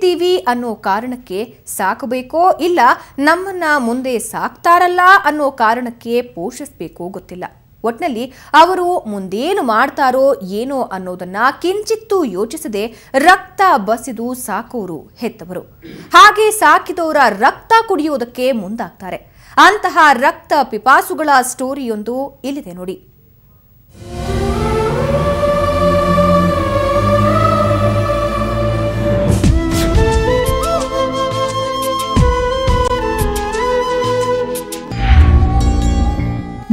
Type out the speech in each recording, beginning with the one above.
ಸಾಕ್ತೀವಿ ಅನ್ನೋ ಕಾರಣಕ್ಕೆ ಸಾಕಬೇಕೋ ಇಲ್ಲ ನಮ್ಮನ್ನ ಮುಂದೆ ಸಾಕ್ತಾರಲ್ಲ ಅನ್ನೋ ಕಾರಣಕ್ಕೆ ಪೋಷಿಸಬೇಕೋ ಗೊತ್ತಿಲ್ಲ. ಒಟ್ನಲ್ಲಿ ಅವರು ಮುಂದೇನು ಮಾಡ್ತಾರೋ ಏನೋ ಅನ್ನೋದನ್ನ ಕಿಂಚಿತ್ತೂ ಯೋಚಿಸದೆ ರಕ್ತ ಬಸಿದು ಸಾಕೋರು ಹೆತ್ತವರು. ಹಾಗೆ ಸಾಕಿದವರ ರಕ್ತ ಕುಡಿಯೋದಕ್ಕೆ ಮುಂದಾಗ್ತಾರೆ. ಅಂತಹ ರಕ್ತ ಪಿಪಾಸುಗಳ ಸ್ಟೋರಿಯೊಂದು ಇಲ್ಲಿದೆ ನೋಡಿ.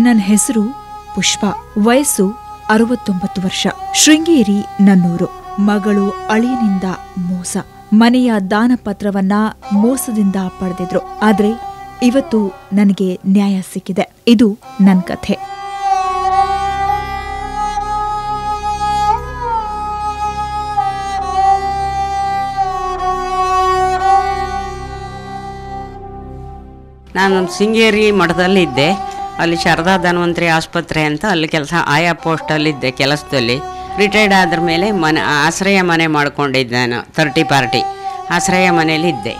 ನನ್ನ ಹೆಸರು ಪುಷ್ಪ, ವಯಸ್ಸು 69 ವರ್ಷ, ಶೃಂಗೇರಿ ನನ್ನೂರು. ಮಗಳು ಅಳಿಯನಿಂದ ಮೋಸ, ಮನೆಯ ದಾನಪತ್ರವನ್ನ ಮೋಸದಿಂದ ಪಡೆದಿದ್ರು. ಆದ್ರೆ ಇವತ್ತು ನನಗೆ ನ್ಯಾಯ ಸಿಕ್ಕಿದೆ. ಇದು ನನ್ನ ಕಥೆ. ನಾನು ಶೃಂಗೇರಿ ಮಠದಲ್ಲಿ ಇದ್ದೆ. ಅಲ್ಲಿ ಶಾರದಾ ಧನ್ವಂತರಿ ಆಸ್ಪತ್ರೆ ಅಂತ ಅಲ್ಲಿ ಕೆಲಸ, ಆಯಾ ಪೋಸ್ಟಲ್ಲಿದ್ದೆ ಕೆಲಸದಲ್ಲಿ. ರಿಟೈರ್ಡ್ ಆದ್ರ ಮೇಲೆ ಆಶ್ರಯ ಮನೆ ಮಾಡ್ಕೊಂಡಿದ್ದೆ ನಾನು. 30 ಪಾರ್ಟಿ ಆಶ್ರಯ ಮನೇಲಿ ಇದ್ದೆ.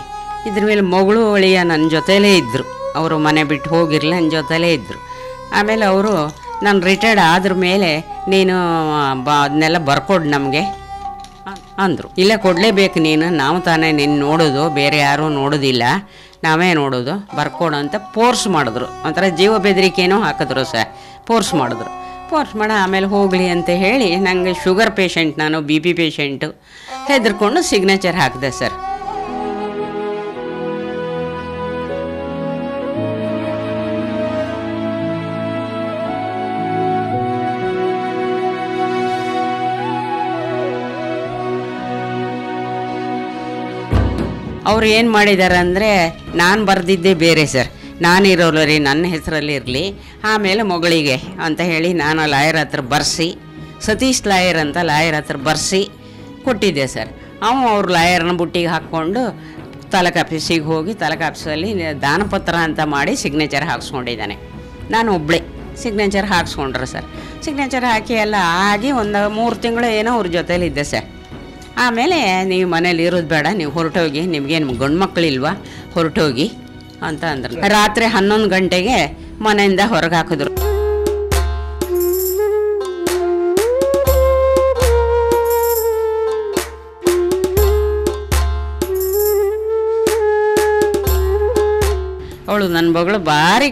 ಇದ್ರ ಮೇಲೆ ಮಗಳು ಅಳಿಯ ನನ್ನ ಜೊತೆಲೇ ಇದ್ದರು. ಅವರು ಮನೆ ಬಿಟ್ಟು ಹೋಗಿರಲಿಲ್ಲ, ನನ್ನ ಜೊತೆಲೇ ಇದ್ದರು. ಆಮೇಲೆ ಅವರು ನಾನು ರಿಟೈರ್ಡ್ ಆದ್ರ ಮೇಲೆ ನೀನು ಅದನ್ನೆಲ್ಲ ಬರ್ಕೊಡು ನಮಗೆ ಅಂದರು. ಇಲ್ಲ ಕೊಡಲೇಬೇಕು ನೀನು, ನಾವು ತಾನೇ ನಿನ್ನ ನೋಡೋದು, ಬೇರೆ ಯಾರೂ ನೋಡೋದಿಲ್ಲ, ನಾವೇ ನೋಡೋದು, ಬರ್ಕೊಡು ಅಂತ ಫೋರ್ಸ್ ಮಾಡಿದ್ರು. ಒಂಥರ ಜೀವ ಬೆದರಿಕೆನೂ ಹಾಕಿದ್ರು ಸರ್. ಫೋರ್ಸ್ ಮಾಡಿದ್ರು. ಫೋರ್ಸ್ ಮಾಡಿ ಆಮೇಲೆ ಹೋಗಲಿ ಅಂತ ಹೇಳಿ, ನನಗೆ ಶುಗರ್ ಪೇಷಂಟ್, ನಾನು BP ಪೇಷಂಟು, ಹೆದರ್ಕೊಂಡು ಸಿಗ್ನೇಚರ್ ಹಾಕಿದೆ ಸರ್. ಅವ್ರು ಏನು ಮಾಡಿದ್ದಾರೆ ಅಂದರೆ, ನಾನು ಬರೆದಿದ್ದೇ ಬೇರೆ ಸರ್. ನಾನಿರೋಲ್ಲ ರೀ, ನನ್ನ ಹೆಸರಲ್ಲಿ ಇರಲಿ, ಆಮೇಲೆ ಮಗಳಿಗೆ ಅಂತ ಹೇಳಿ ನಾನು ಲಾಯರ್ ಹತ್ರ ಬರೆಸಿ, ಸತೀಶ್ ಲಾಯರ್ ಅಂತ ಲಾಯರ್ ಹತ್ರ ಬರೆಸಿ ಕೊಟ್ಟಿದ್ದೆ ಸರ್. ಅವ್ರ ಲಾಯರ್ನ ಬುಟ್ಟಿಗೆ ಹಾಕ್ಕೊಂಡು ತಾಲೂಕು ಆಫೀಸಿಗೆ ಹೋಗಿ ತಾಲೂಕು ಆಫೀಸಲ್ಲಿ ದಾನಪತ್ರ ಅಂತ ಮಾಡಿ ಸಿಗ್ನೇಚರ್ ಹಾಕ್ಸ್ಕೊಂಡಿದ್ದಾನೆ. ನಾನು ಒಬ್ಬಳೇ ಸಿಗ್ನೇಚರ್ ಹಾಕ್ಸ್ಕೊಂಡ್ರೆ ಸರ್. ಸಿಗ್ನೇಚರ್ ಹಾಕಿ ಎಲ್ಲ ಆಗಿ ಒಂದು 3 ತಿಂಗಳು ಏನೋ ಅವ್ರ ಜೊತೇಲಿದ್ದೆ ಸರ್. ಆಮೇಲೆ ನೀವು ಮನೇಲಿ ಇರೋದು ಬೇಡ, ನೀವು ಹೊರಟೋಗಿ, ನಿಮಗೇನು ಗಂಡು ಮಕ್ಕಳಿಲ್ವಾ, ಹೊರಟೋಗಿ ಅಂತ ಅಂದ್ರು. ರಾತ್ರಿ 11 ಗಂಟೆಗೆ ಮನೆಯಿಂದ ಹೊರಗೆ ಹಾಕಿದ್ರು. ಅವಳು ನನ್ನ ಮಗಳು ಭಾರಿ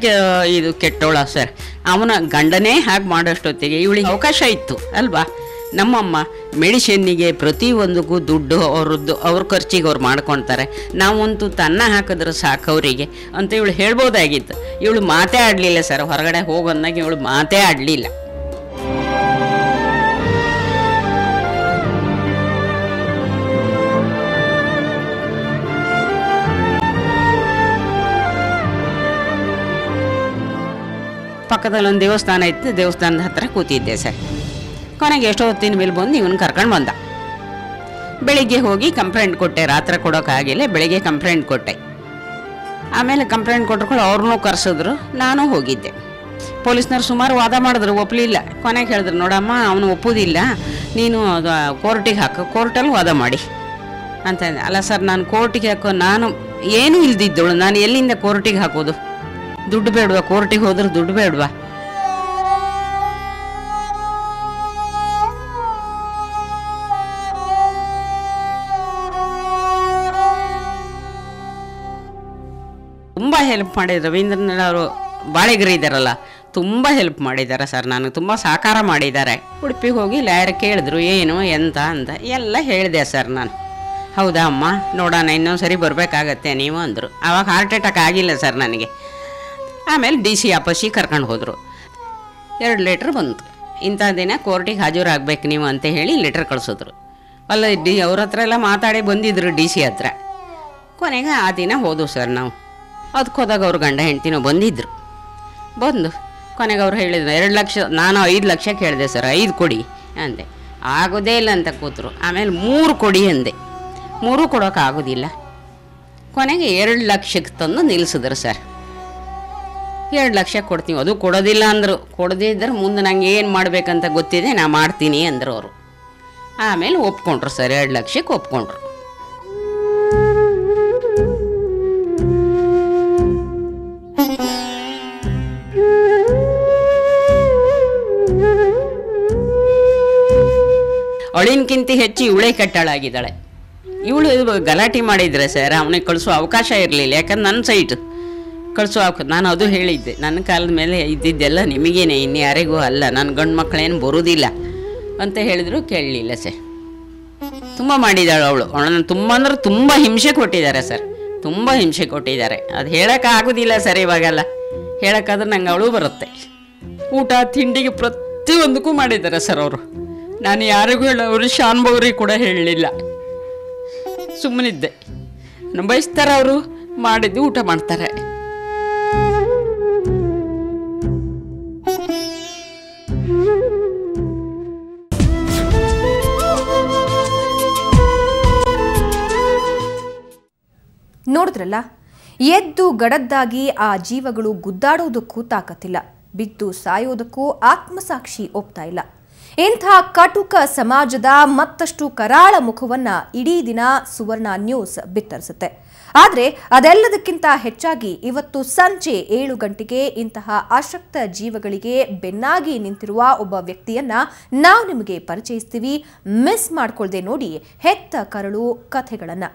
ಇದು ಕೆಟ್ಟವಳ ಸರ್. ಅವನ ಗಂಡನೇ ಹಾಗೆ ಮಾಡೋಷ್ಟೊತ್ತಿಗೆ ಇವಳಿಗೆ ಅವಕಾಶ ಇತ್ತು ಅಲ್ವಾ. ನಮ್ಮಮ್ಮ ಮೆಡಿಸಿನ್ನಿಗೆ ಪ್ರತಿಯೊಂದಕ್ಕೂ ದುಡ್ಡು ಅವ್ರ ಖರ್ಚಿಗೆ ಅವ್ರು ಮಾಡ್ಕೊಳ್ತಾರೆ, ನಾವಂತೂ ತನ್ನ ಹಾಕಿದ್ರೆ ಸಾಕು ಅವರಿಗೆ ಅಂತ ಇವಳು ಹೇಳ್ಬೋದಾಗಿತ್ತು. ಇವಳು ಮಾತೇ ಆಡಲಿಲ್ಲ ಸರ್. ಹೊರಗಡೆ ಹೋಗೋದಾಗ ಇವಳು ಮಾತೇ ಆಡಲಿಲ್ಲ. ಪಕ್ಕದಲ್ಲಿ ಒಂದು ದೇವಸ್ಥಾನ ಇತ್ತು, ದೇವಸ್ಥಾನದ ಹತ್ರ ಕೂತಿದ್ದೆ ಸರ್. ಕೊನೆಗೆ ಎಷ್ಟೋ ಹೊತ್ತಿನ ಮೇಲೆ ಬಂದು ಇವನು ಕರ್ಕೊಂಡು ಬಂದ. ಬೆಳಿಗ್ಗೆ ಹೋಗಿ ಕಂಪ್ಲೇಂಟ್ ಕೊಟ್ಟೆ. ರಾತ್ರಿ ಕೊಡೋಕ್ಕಾಗಿಲ್ಲ, ಬೆಳಿಗ್ಗೆ ಕಂಪ್ಲೇಂಟ್ ಕೊಟ್ಟೆ. ಆಮೇಲೆ ಕಂಪ್ಲೇಂಟ್ ಕೊಟ್ಟರು ಅವ್ರನ್ನೂ ಕರೆಸಿದ್ರು, ನಾನು ಹೋಗಿದ್ದೆ. ಪೊಲೀಸ್ನವ್ರು ಸುಮಾರು ವಾದ ಮಾಡಿದ್ರು, ಒಪ್ಪಲಿಲ್ಲ. ಕೊನೆಗೆ ಹೇಳಿದ್ರು, ನೋಡಮ್ಮ ಅವನು ಒಪ್ಪೋದಿಲ್ಲ, ನೀನು ಕೋರ್ಟಿಗೆ ಹಾಕು, ಕೋರ್ಟಲ್ಲಿ ವಾದ ಮಾಡಿ ಅಂತ. ಅಲ್ಲ ಸರ್, ನಾನು ಕೋರ್ಟಿಗೆ ಹಾಕೋ, ನಾನು ಏನೂ ಇಲ್ದಿದ್ದವಳು, ನಾನು ಎಲ್ಲಿಂದ ಕೋರ್ಟಿಗೆ ಹಾಕೋದು? ದುಡ್ಡು ಬೇಡವಾ? ಕೋರ್ಟಿಗೆ ಹೋದ್ರೆ ದುಡ್ಡು ಬೇಡವಾ? ತುಂಬ ಹೆಲ್ಪ್ ಮಾಡಿದ್ರು. ರವೀಂದ್ರನಾಥ್ ಅವರು ಬಾಳೆಗಿರಿ ಇದ್ದಾರಲ್ಲ, ತುಂಬ ಹೆಲ್ಪ್ ಮಾಡಿದ್ದಾರೆ ಸರ್. ನನಗೆ ತುಂಬ ಸಹಕಾರ ಮಾಡಿದ್ದಾರೆ. ಉಡುಪಿಗೆ ಹೋಗಿ ಲಾಯರ್ ಕೇಳಿದ್ರು, ಏನು ಎಂತ ಅಂತ ಎಲ್ಲ ಹೇಳಿದೆ ಸರ್ ನಾನು. ಹೌದಾ ಅಮ್ಮ, ನೋಡೋಣ, ಇನ್ನೊಂದು ಸರಿ ಬರಬೇಕಾಗತ್ತೆ ನೀವು ಅಂದರು. ಆವಾಗ ಹಾರ್ಟ್ ಅಟ್ಯಾಕ್ ಆಗಿಲ್ಲ ಸರ್ ನನಗೆ. ಆಮೇಲೆ DC ಆಫೀಸಿಗೆ ಕರ್ಕೊಂಡು ಹೋದರು. 2 ಲೆಟ್ರ್ ಬಂತು, ಇಂಥ ದಿನ ಕೋರ್ಟಿಗೆ ಹಾಜರಾಗಬೇಕು ನೀವು ಅಂತ ಹೇಳಿ ಲೆಟ್ರ್ ಕಳಿಸಿದ್ರು. ಅಲ್ಲ ಅವ್ರ ಹತ್ರ ಎಲ್ಲ ಮಾತಾಡಿ ಬಂದಿದ್ರು DC ಹತ್ರ. ಕೊನೆಗೆ ಆ ದಿನ ಹೋದವು ಸರ್ ನಾವು. ಅದಕ್ಕೆ ಹೋದಾಗ ಅವ್ರ ಗಂಡ ಹೆಂಡ್ತಿನೂ ಬಂದಿದ್ದರು. ಬಂದು ಕೊನೆಗೆ ಅವ್ರು ಹೇಳಿದ್ರು 2 ಲಕ್ಷ, ನಾನು 5 ಲಕ್ಷ ಕೇಳಿದೆ ಸರ್, 5 ಕೊಡಿ ಅಂದೆ. ಆಗೋದೇ ಇಲ್ಲ ಅಂತ ಕೂತರು. ಆಮೇಲೆ 3 ಕೊಡಿ ಅಂದೆ, 3 ಕೊಡೋಕ್ಕಾಗೋದಿಲ್ಲ. ಕೊನೆಗೆ 2 ಲಕ್ಷಕ್ಕೆ ತಂದು ನಿಲ್ಲಿಸಿದ್ರು ಸರ್. 2 ಲಕ್ಷ ಕೊಡ್ತೀವಿ, ಅದು ಕೊಡೋದಿಲ್ಲ ಅಂದರು. ಕೊಡದೇ ಇದ್ದರೆ ಮುಂದೆ ನಂಗೆ ಏನು ಮಾಡಬೇಕಂತ ಗೊತ್ತಿದೆ, ನಾ ಮಾಡ್ತೀನಿ ಅಂದರು ಅವರು. ಆಮೇಲೆ ಒಪ್ಕೊಂಡ್ರು ಸರ್, 2 ಲಕ್ಷಕ್ಕೆ ಒಪ್ಕೊಂಡ್ರು. ಅವಳಿನ್ಕಿಂತ ಹೆಚ್ಚು ಇವಳೇ ಕೆಟ್ಟಳಾಗಿದ್ದಾಳೆ. ಇವಳು ಗಲಾಟೆ ಮಾಡಿದ್ರೆ ಸರ್ ಅವನಿಗೆ ಕಳಿಸೋ ಅವಕಾಶ ಇರಲಿಲ್ಲ. ಯಾಕಂದ್ರೆ ನನ್ನ ಸೈಟು ಕಳಿಸೋ ನಾನು ಅದು ಹೇಳಿದ್ದೆ, ನನ್ನ ಕಾಲದ ಮೇಲೆ ಇದ್ದಿದ್ದೆಲ್ಲ ನಿಮಗೇನೆ, ಇನ್ನು ಯಾರಿಗೂ ಅಲ್ಲ, ನನ್ನ ಗಂಡು ಮಕ್ಕಳೇನು ಬರೋದಿಲ್ಲ ಅಂತ ಹೇಳಿದ್ರು ಕೇಳಲಿಲ್ಲ ಸರ್. ತುಂಬ ಮಾಡಿದ್ದಾಳು ಅವಳನ್ನು ತುಂಬ ಅಂದ್ರೆ ತುಂಬ ಹಿಂಸೆ ಕೊಟ್ಟಿದ್ದಾರೆ ಸರ್, ತುಂಬ ಹಿಂಸೆ ಕೊಟ್ಟಿದ್ದಾರೆ. ಅದು ಹೇಳೋಕ್ಕಾಗೋದಿಲ್ಲ ಸರ್, ಇವಾಗೆಲ್ಲ ಹೇಳೋಕ್ಕಾದ್ರೆ ನಂಗೆ ಅವಳು ಬರುತ್ತೆ. ಊಟ ತಿಂಡಿಗೆ ಪ್ರತಿಯೊಂದಕ್ಕೂ ಮಾಡಿದ್ದಾರೆ ಸರ್ ಅವರು. ನಾನು ಯಾರಿಗೂ ಅವರು ಶಾನ್ಭವ್ರಿಗೆ ಕೂಡ ಹೇಳಲಿಲ್ಲ, ಸುಮ್ಮನಿದ್ದೆ. ಬಯಸ್ತಾರೆ ಅವರು, ಮಾಡಿದ್ದು ಊಟ ಮಾಡ್ತಾರೆ. ನೋಡಿದ್ರಲ್ಲ, ಎದ್ದು ಗಡದ್ದಾಗಿ ಆ ಜೀವಗಳು ಗುದ್ದಾಡೋದಕ್ಕೂ ತಾಕತ್ತಿಲ್ಲ, ಬಿದ್ದು ಸಾಯೋದಕ್ಕೂ ಆತ್ಮಸಾಕ್ಷಿ ಒಪ್ತಾ ಇಲ್ಲ. ಇಂಥ ಕಟುಕ ಸಮಾಜದ ಮತ್ತಷ್ಟು ಕರಾಳ ಮುಖವನ್ನ ಇಡೀ ದಿನ ಸುವರ್ಣ ನ್ಯೂಸ್ ಬಿತ್ತರಿಸುತ್ತೆ. ಆದರೆ ಅದೆಲ್ಲದಕ್ಕಿಂತ ಹೆಚ್ಚಾಗಿ ಇವತ್ತು ಸಂಜೆ 7 ಗಂಟೆಗೆ ಇಂತಹ ಅಶಕ್ತ ಜೀವಗಳಿಗೆ ಬೆನ್ನಾಗಿ ನಿಂತಿರುವ ಒಬ್ಬ ವ್ಯಕ್ತಿಯನ್ನ ನಾವು ನಿಮಗೆ ಪರಿಚಯಿಸ್ತೀವಿ. ಮಿಸ್ ಮಾಡ್ಕೊಳ್ದೆ ನೋಡಿ ಹೆತ್ತ ಕರಳು ಕಥೆಗಳನ್ನ.